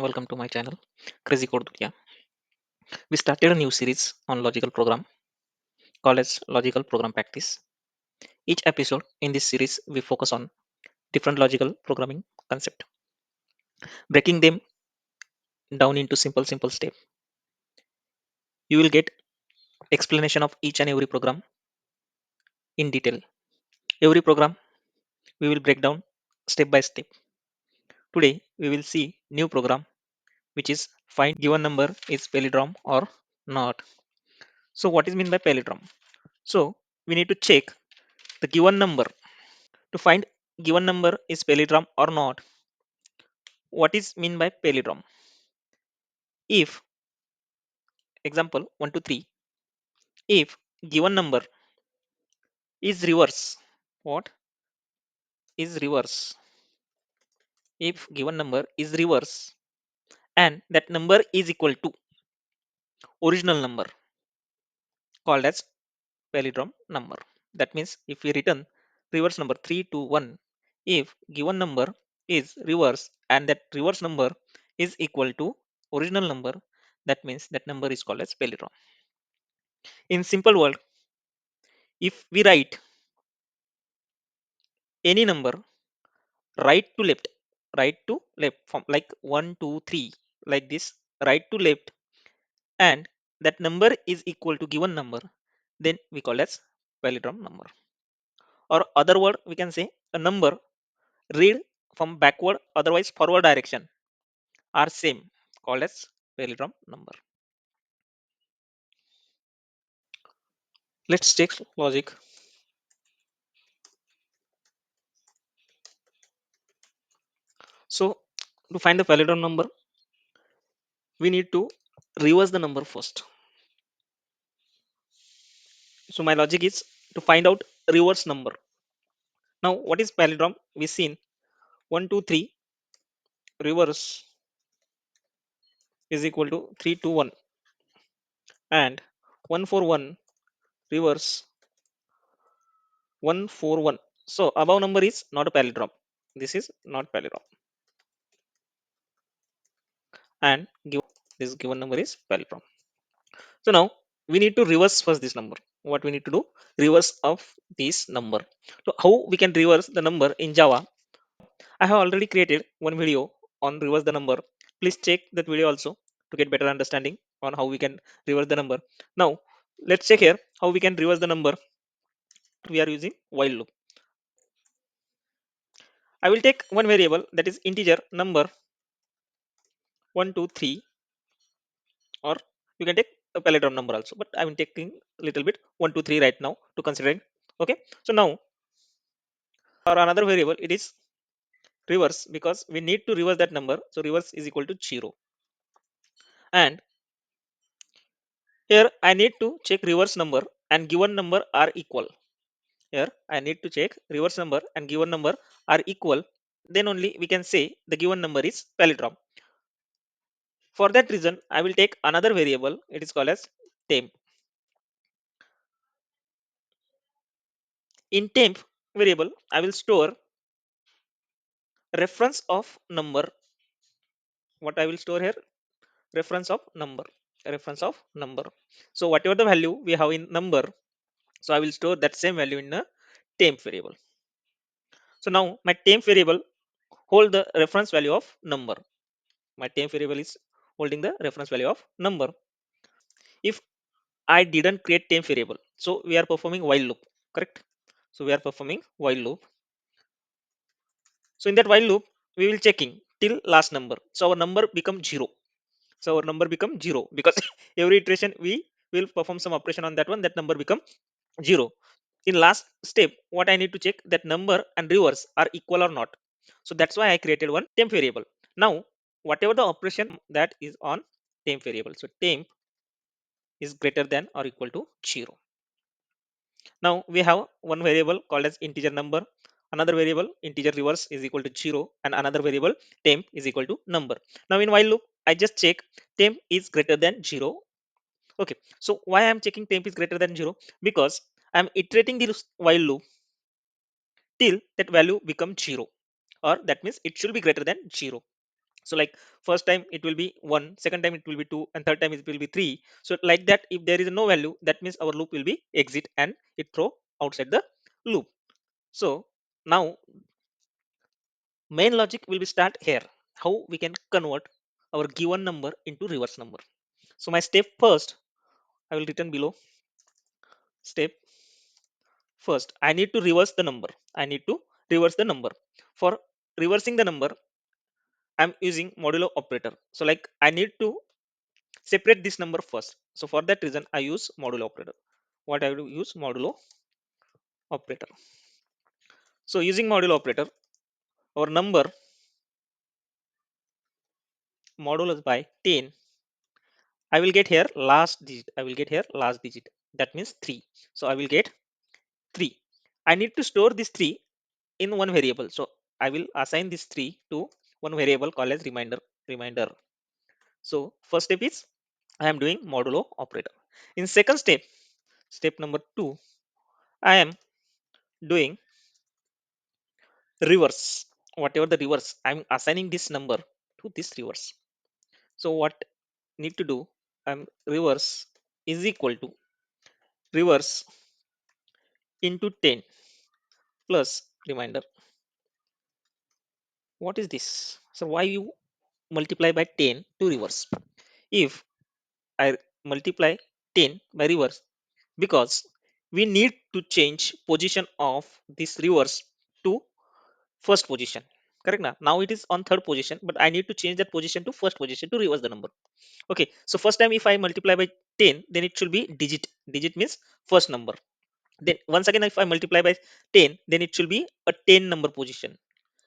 welcome to my channel, Crazy Code Dunya. We started a new series on logical program called as Logical Program Practice. Each episode in this series we focus on different logical programming concept, breaking them down into simple steps. You will get explanation of each and every program in detail. Every program we will break down step by step. Today we will see new program which is find given number is palindrome or not. So what is mean by palindrome? So we need to check the given number to find given number is palindrome or not. What is mean by palindrome? If example 1 to 3, if given number is reverse, what is reverse? If given number is reverse and that number is equal to original number called as palindrome number. That means if we return reverse number 3 to 1, if given number is reverse and that reverse number is equal to original number, that means that number is called as palindrome. In simple word, if we write any number right to left, right to left from like 1 2 3 like this, right to left, and that number is equal to given number, then we call as palindrome number. Or other word we can say a number read from backward otherwise forward direction are same, called as palindrome number. Let's take logic. So to find the palindrome number, we need to reverse the number first. So my logic is to find out reverse number. Now what is palindrome? We seen 1 2 3 reverse is equal to 3 to 1, and 1 4 1 reverse 1 4 1. So above number is not a palindrome. This is not palindrome, and this given number is palindrome. So now we need to reverse first this number. What we need to do? Reverse of this number. So how we can reverse the number in Java? I have already created one video on reverse the number. Please check that video also to get better understanding on how we can reverse the number. Now let's check here how we can reverse the number. We are using while loop. I will take one variable that is integer number 1 2 3, or you can take a palindrome number also, but I'm taking a little bit 1 2 3 right now to considering. Okay, so now for another variable it is reverse because we need to reverse that number, so reverse is equal to 0. And here I need to check reverse number and given number are equal. Here I need to check reverse number and given number are equal, then only we can say the given number is palindrome. For that reason I will take another variable, it is called as temp. In temp variable I will store reference of number. What I will store here? Reference of number. Reference of number. So whatever the value we have in number, so I will store that same value in a temp variable. So now my temp variable hold the reference value of number. My temp variable is holding the reference value of number. If I didn't create temp variable, so we are performing while loop, correct? So we are performing while loop. So in that while loop we will checking till last number, so our number become 0. So our number become 0 because every iteration we will perform some operation on that one, that number become 0. In last step what I need to check that number and reverse are equal or not. So that's why I created one temp variable. Now whatever the operation that is on temp variable, so temp is greater than or equal to 0. Now we have one variable called as integer number, another variable integer reverse is equal to 0, and another variable temp is equal to number. Now in while loop I just check temp is greater than 0. Okay, so why I'm checking temp is greater than 0? Because I'm iterating this while loop till that value becomes 0, or that means it should be greater than 0. So like first time it will be 1, second time it will be 2, and third time it will be 3. So like that, if there is no value, that means our loop will be exit and it throw outside the loop. So now main logic will be start here, how we can convert our given number into reverse number. So my step first, I will return below. Step first, I need to reverse the number. I need to reverse the number. For reversing the number, I'm using modulo operator. So like I need to separate this number first. So for that reason, I use modulo operator. What I will use modulo operator. So using modulo operator, our number modulus by 10, I will get here last digit. I will get here last digit. That means 3. So I will get 3. I need to store this 3 in one variable. So I will assign this 3 to one variable called as reminder. So first step is I am doing modulo operator. In second step, step number 2, I am doing reverse. Whatever the reverse, I'm assigning this number to this reverse. So what need to do, I'm reverse is equal to reverse into 10 plus reminder. What is this? So why you multiply by 10 to reverse? If I multiply 10 by reverse, because we need to change position of this reverse to first position. Correct now it is on third position, but I need to change that position to first position to reverse the number. Okay, so first time if I multiply by 10, then it should be digit. Digit means first number. Then once again if I multiply by 10, then it should be a 10 number position.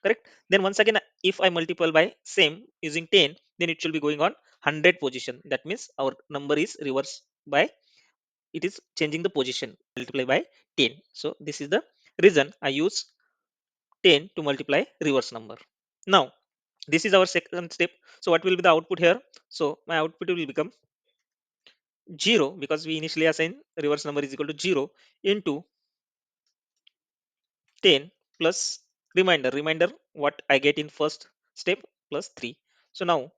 Correct. Then once again if I multiply by same using 10, then it should be going on 100 position. That means our number is reverse by, it is changing the position, multiply by 10. So this is the reason I use 10 to multiply reverse number. Now this is our second step. So what will be the output here? So my output will become 0, because we initially assign reverse number is equal to 0 into 10 plus reminder what I get in first step plus 3. So now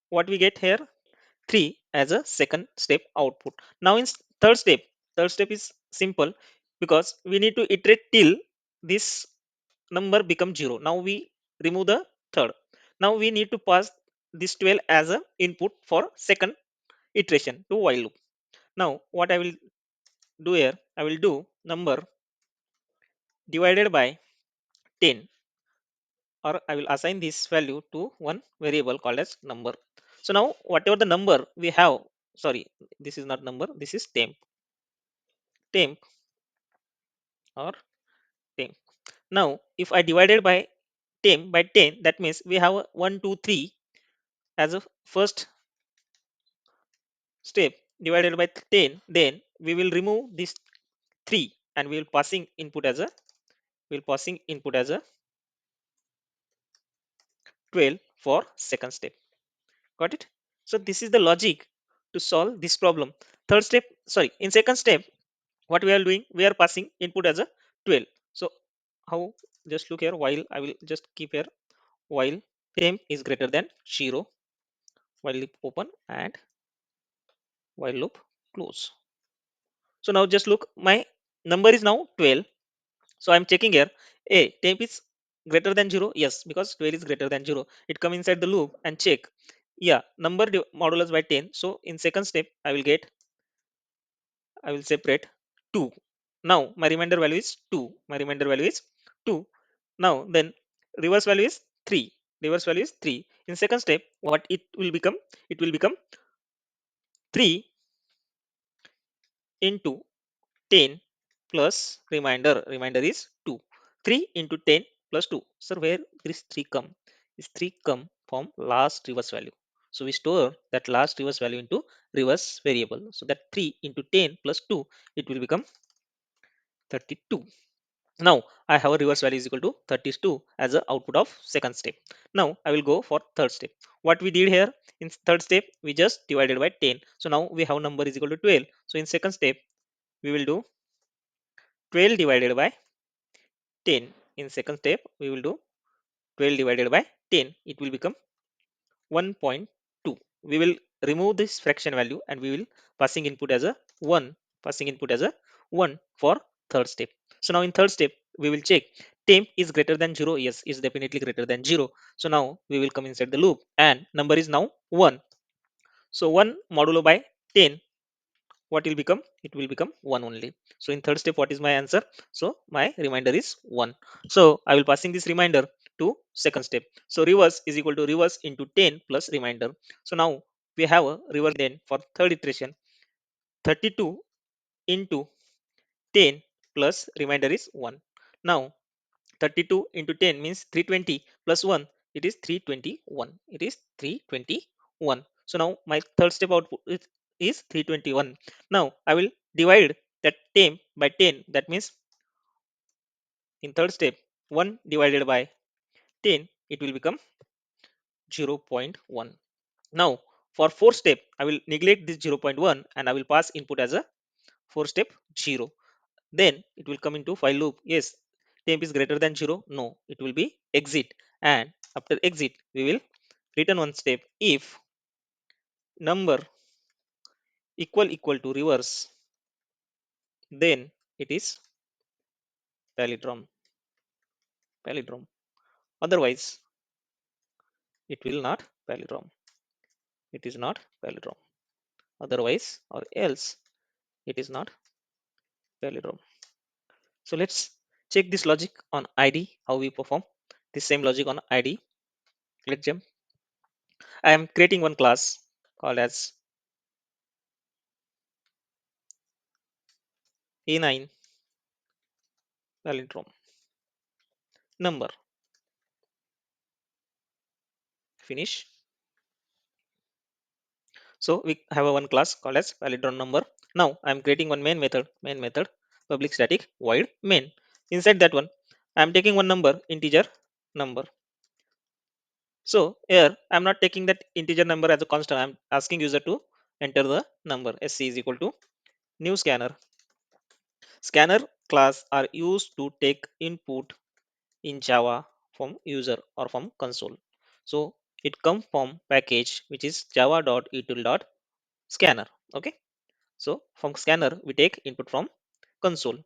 what we get here, 3 as a second step output. Now in third step is simple, because we need to iterate till this number become 0. Now we remove the third. Now we need to pass this 12 as a input for second iteration to while loop. Now what I will do here, I will do number divided by 10, or I will assign this value to one variable called as number. So now whatever the number we have, sorry, this is not number, this is temp or temp. Now if I divided by temp by 10, that means we have a 1, 2, 3 as a first step divided by 10. Then we will remove this 3 and we will passing input as a 12 for second step. Got it? So this is the logic to solve this problem. Third step, sorry, in second step, what we are doing, we are passing input as a 12. So how, just look here, while I will just keep here, while temp is greater than 0, while loop open and while loop close. So now just look, my number is now 12. So I'm checking here, a temp is greater than 0. Yes, because 12 is greater than 0. It come inside the loop and check. Yeah, number modulus by 10. So in second step, I will separate 2. Now my remainder value is 2. My remainder value is 2. Now then reverse value is 3. Reverse value is 3. In second step, what it will become? It will become 3 into 10 plus reminder. Reminder is 2. 3 into 10 plus 2. So where this 3 come? This 3 come from last reverse value. So we store that last reverse value into reverse variable. So that 3 into 10 plus 2, it will become 32. Now I have a reverse value is equal to 32 as a output of second step. Now I will go for third step. What we did here in third step, we just divided by 10. So now we have number is equal to 12. So in second step, we will do 12 divided by 10. In second step, we will do 12 divided by 10. It will become 1.2. We will remove this fraction value and we will passing input as a 1, passing input as a 1 for third step. So now in third step, we will check temp is greater than 0. Yes, is definitely greater than 0. So now we will come inside the loop and number is now 1. So 1 modulo by 10, what will become? It will become 1 only. So in third step, what is my answer? So my reminder is 1. So I will passing this reminder to second step. So reverse is equal to reverse into 10 plus reminder. So now we have a reverse then for third iteration. 32 into 10 plus reminder is 1. Now 32 into 10 means 320 plus 1, it is 321. It is 321. So now my third step output is 321. Now I will divide that 10 by 10. That means in third step 1 divided by 10, it will become 0.1. Now for fourth step I will neglect this 0.1 and I will pass input as a four step 0. Then it will come into while loop. Yes, temp is greater than 0. No, it will be exit. And after exit, we will return one step. If number equal to reverse, then it is palindrome. Palindrome. Otherwise, it will not palindrome. It is not palindrome. Otherwise, or else, it is not palindrome. So let's check this logic on ID. How we perform the same logic on ID. Let's jump. I am creating one class called as E9 palindrome number. Finish. So we have a one class called as PalindromeNumber. Now I'm creating one main method, public static void main. Inside that one, I'm taking one number, integer number. So here I'm not taking that integer number as a constant. I'm asking user to enter the number. Sc is equal to new scanner. Scanner class are used to take input in Java from user or from console. So it comes from package which is java.util.scanner. Okay. So from scanner, we take input from console.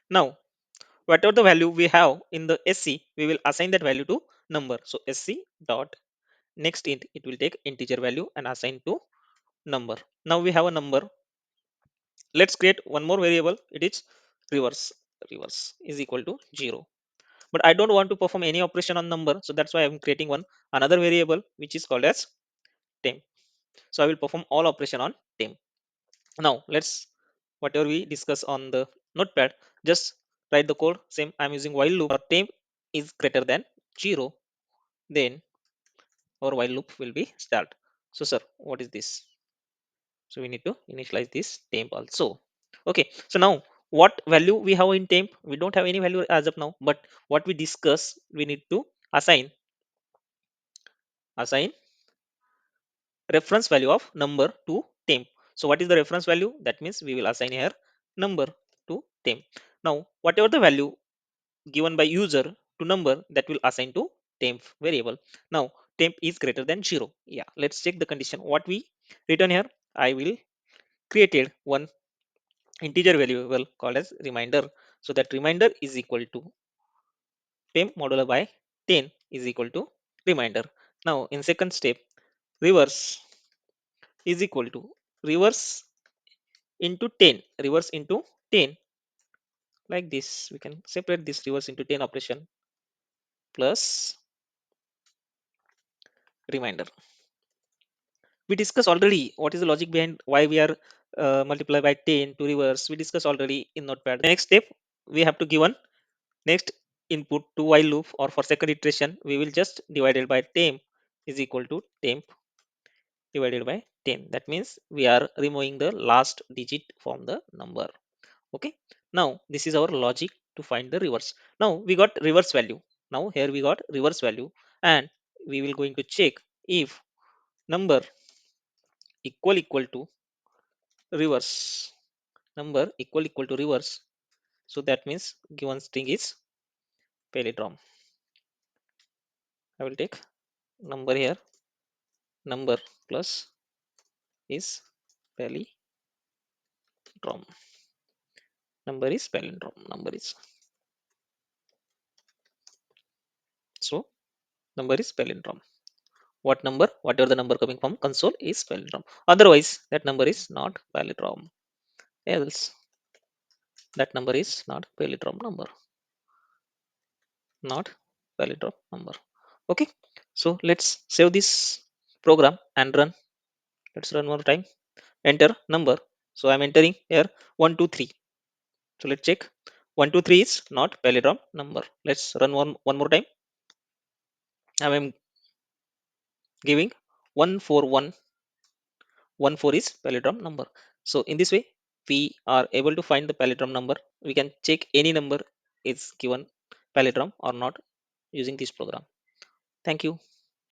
Now, whatever the value we have in the SC, we will assign that value to number. So SC dot next int, it will take integer value and assign to number. Now we have a number. Let's create one more variable. It is reverse. Reverse is equal to 0. But I don't want to perform any operation on number. So that's why I'm creating one another variable which is called as temp. So I will perform all operation on temp. Now let's whatever we discuss on the notepad, just write the code. Same, I'm using while loop. Our temp is greater than 0, then our while loop will be start. So sir, what is this? So we need to initialize this temp also. Okay, so now what value we have in temp? We don't have any value as of now, but what we discuss, we need to assign assign reference value of number to temp. So what is the reference value? That means we will assign here number to temp. Now whatever the value given by user to number, that will assign to temp variable. Now temp is greater than 0. Yeah, let's check the condition. What we written here, I will created one integer variable called as reminder. So that reminder is equal to temp modulo by 10 is equal to reminder. Now in second step, reverse is equal to reverse into 10, reverse into 10. Like this we can separate this reverse into 10 operation plus reminder. We discussed already what is the logic behind why we are multiply by 10 to reverse. We discussed already in notepad. The next step, we have to give one next input to while loop, or for second iteration we will just divided by temp is equal to temp divided by 10. That means we are removing the last digit from the number. Okay, now this is our logic to find the reverse. Now we got reverse value. Now here we got reverse value, and we will going to check if number equal to reverse, number equal to reverse. So that means given string is palindrome. I will take number here, number plus is palindrome. Number is palindrome. Number is so number is palindrome. What number? Whatever the number coming from console is palindrome. Otherwise, that number is not palindrome. Else, that number is not palindrome number. Not palindrome number. Okay. So let's save this program and run. Let's run one more time. Enter number. So I'm entering here 123. So let's check. 123 is not palindrome number. Let's run one more time. I'm giving 141. 14 is palindrome number. So in this way, we are able to find the palindrome number. We can check any number is given palindrome or not using this program. Thank you.